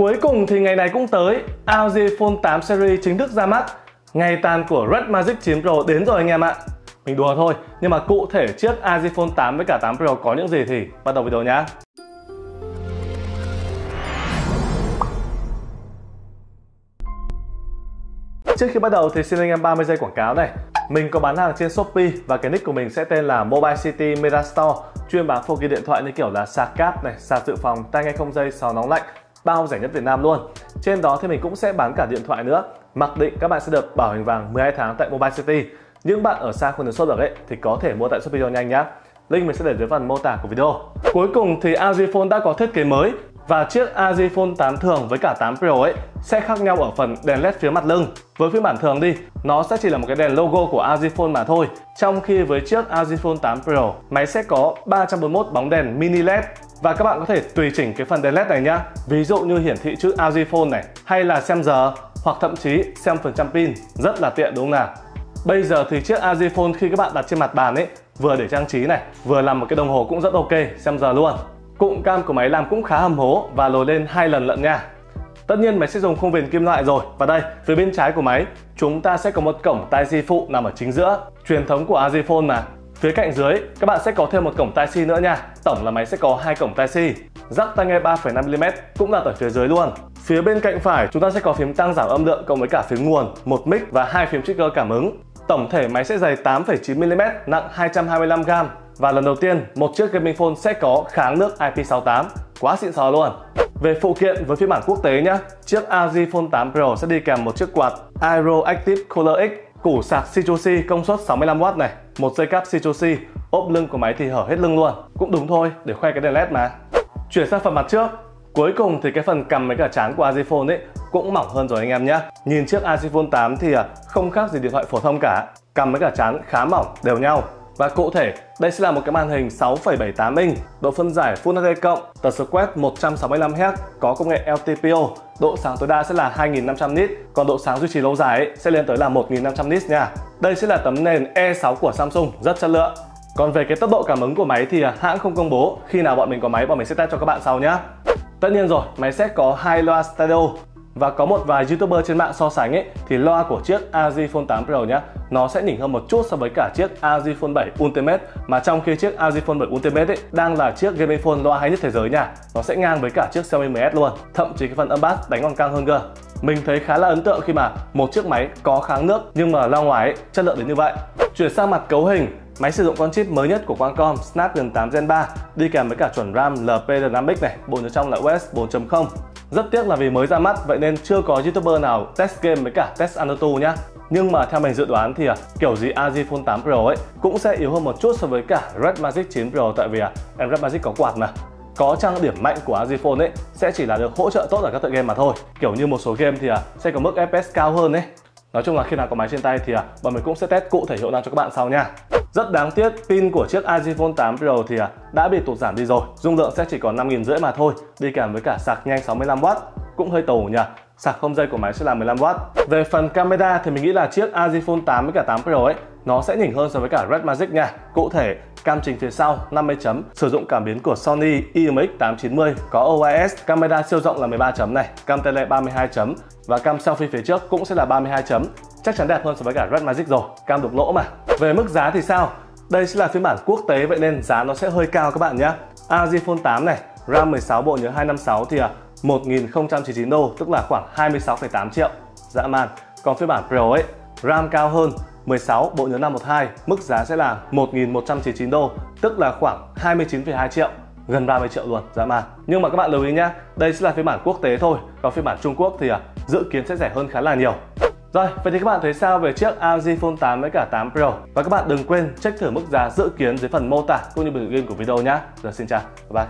Cuối cùng thì ngày này cũng tới, ROG Phone 8 series chính thức ra mắt. Ngày tàn của Red Magic 9 Pro đến rồi anh em ạ. Mình đùa thôi, nhưng mà cụ thể chiếc ROG Phone 8 với cả 8 Pro có những gì thì bắt đầu video nhá. Trước khi bắt đầu thì xin anh em 30 giây quảng cáo này. Mình có bán hàng trên Shopee và cái nick của mình sẽ tên là Mobile City Mega Store, chuyên bán phụ kiện điện thoại như kiểu là sạc cáp này, sạc dự phòng, tai nghe không dây, sóng nóng lạnh, bao rẻ nhất Việt Nam luôn. Trên đó thì mình cũng sẽ bán cả điện thoại nữa. Mặc định các bạn sẽ được bảo hành vàng 12 tháng tại Mobile City. Những bạn ở xa không được shop được ấy thì có thể mua tại Shopee cho nhanh nhá. Link mình sẽ để dưới phần mô tả của video. Cuối cùng thì ROG Phone đã có thiết kế mới. Và chiếc ROG Phone 8 thường với cả 8 Pro ấy sẽ khác nhau ở phần đèn LED phía mặt lưng. Với phiên bản thường đi, nó sẽ chỉ là một cái đèn logo của ROG Phone mà thôi. Trong khi với chiếc ROG Phone 8 Pro, máy sẽ có 341 bóng đèn mini LED. Và các bạn có thể tùy chỉnh cái phần đèn LED này nhá. Ví dụ như hiển thị chữ ROG Phone này, hay là xem giờ, hoặc thậm chí xem phần trăm pin. Rất là tiện đúng không nào? Bây giờ thì chiếc ROG Phone khi các bạn đặt trên mặt bàn ấy, vừa để trang trí này, vừa làm một cái đồng hồ cũng rất ok, xem giờ luôn. Cụm cam của máy làm cũng khá hầm hố và lồi lên 2 lần lận nha. Tất nhiên máy sẽ dùng khung viền kim loại rồi. Và đây, phía bên trái của máy, chúng ta sẽ có một cổng Type-C phụ nằm ở chính giữa. Truyền thống của ROG Phone mà. Phía cạnh dưới, các bạn sẽ có thêm một cổng Type-C nữa nha. Tổng là máy sẽ có 2 cổng Type-C. Jack tai nghe 3,5mm cũng đặt ở phía dưới luôn. Phía bên cạnh phải, chúng ta sẽ có phím tăng giảm âm lượng cộng với cả phím nguồn, một mic và 2 phím trigger cảm ứng. Tổng thể máy sẽ dày 8,9mm, nặng 225g. Và lần đầu tiên, một chiếc gaming phone sẽ có kháng nước IP68. Quá xịn sò luôn. Về phụ kiện với phiên bản quốc tế nhá, chiếc ROG Phone 8 Pro sẽ đi kèm một chiếc quạt Aero Active Cooler X, củ sạc C2C công suất 65W này, một dây cáp C2C, ốp lưng của máy thì hở hết lưng luôn. Cũng đúng thôi, để khoe cái đèn LED mà. Chuyển sang phần mặt trước. Cuối cùng thì cái phần cằm với cả trán của ROG Phone ấy cũng mỏng hơn rồi anh em nhé. Nhìn chiếc ROG Phone 8 thì không khác gì điện thoại phổ thông cả. Cằm với cả trán khá mỏng, đều nhau. Và cụ thể, đây sẽ là một cái màn hình 6,78 inch, độ phân giải Full HD+, tần số quét 165Hz, có công nghệ LTPO, độ sáng tối đa sẽ là 2500 nits, còn độ sáng duy trì lâu dài ấy, sẽ lên tới là 1500 nits nha. Đây sẽ là tấm nền E6 của Samsung, rất chất lượng. Còn về cái tốc độ cảm ứng của máy thì hãng không công bố, khi nào bọn mình có máy bọn mình sẽ test cho các bạn sau nhé. Tất nhiên rồi, máy sẽ có 2 loa stereo. Và có một vài YouTuber trên mạng so sánh ấy, thì loa của chiếc ROG Phone 8 Pro nhá, nó sẽ nhỉnh hơn một chút so với cả chiếc ROG Phone 7 Ultimate. Mà trong khi chiếc ROG Phone 7 Ultimate ấy, đang là chiếc gaming phone loa hay nhất thế giới nha. Nó sẽ ngang với cả chiếc Xiaomi 10S luôn. Thậm chí cái phần âm bass đánh còn căng hơn cơ. Mình thấy khá là ấn tượng khi mà một chiếc máy có kháng nước nhưng mà loa ngoài ấy, chất lượng đến như vậy. Chuyển sang mặt cấu hình, máy sử dụng con chip mới nhất của Qualcomm Snapdragon 8 Gen 3 đi kèm với cả chuẩn RAM LPDDR5X này, bộ nhớ trong là UFS 4.0. Rất tiếc là vì mới ra mắt vậy nên chưa có YouTuber nào test game với cả test Antutu nhá. Nhưng mà theo mình dự đoán thì kiểu gì ROG Phone 8 Pro ấy cũng sẽ yếu hơn một chút so với cả Red Magic 9 Pro, tại vì em Red Magic có quạt mà. Có chăng điểm mạnh của ROG Phone ấy sẽ chỉ là được hỗ trợ tốt ở các tựa game mà thôi. Kiểu như một số game thì sẽ có mức FPS cao hơn ấy. Nói chung là khi nào có máy trên tay thì bọn mình cũng sẽ test cụ thể hiệu năng cho các bạn sau nha. Rất đáng tiếc, pin của chiếc ROG Phone 8 Pro thì đã bị tụt giảm đi rồi. Dung lượng sẽ chỉ còn 5.500 mà thôi, đi kèm với cả sạc nhanh 65W. Cũng hơi tù nhỉ. Sạc không dây của máy sẽ là 15W. Về phần camera thì mình nghĩ là chiếc ROG Phone 8 với cả 8 Pro ấy nó sẽ nhỉnh hơn so với cả Red Magic nha. Cụ thể, cam trình phía sau 50 chấm, sử dụng cảm biến của Sony IMX890, có OIS, camera siêu rộng là 13 chấm này, cam tele 32 chấm và cam selfie phía trước cũng sẽ là 32 chấm. Chắc chắn đẹp hơn so với cả Red Magic rồi, cam đục lỗ mà. Về mức giá thì sao? Đây sẽ là phiên bản quốc tế vậy nên giá nó sẽ hơi cao các bạn nhé. ROG Phone 8 này, RAM 16 bộ nhớ 256 thì 1.099 đô, tức là khoảng 26,8 triệu. Dã man. Còn phiên bản Pro ấy, RAM cao hơn, 16 bộ nhớ 512, mức giá sẽ là 1.199 đô, tức là khoảng 29,2 triệu, gần 30 triệu luôn, dã man. Nhưng mà các bạn lưu ý nhá, đây sẽ là phiên bản quốc tế thôi, còn phiên bản Trung Quốc thì dự kiến sẽ rẻ hơn khá là nhiều. Rồi, vậy thì các bạn thấy sao về chiếc ROG Phone 8 với cả 8 Pro? Và các bạn đừng quên check thử mức giá dự kiến dưới phần mô tả cũng như bình luận của video nhá. Giờ xin chào, bye bye.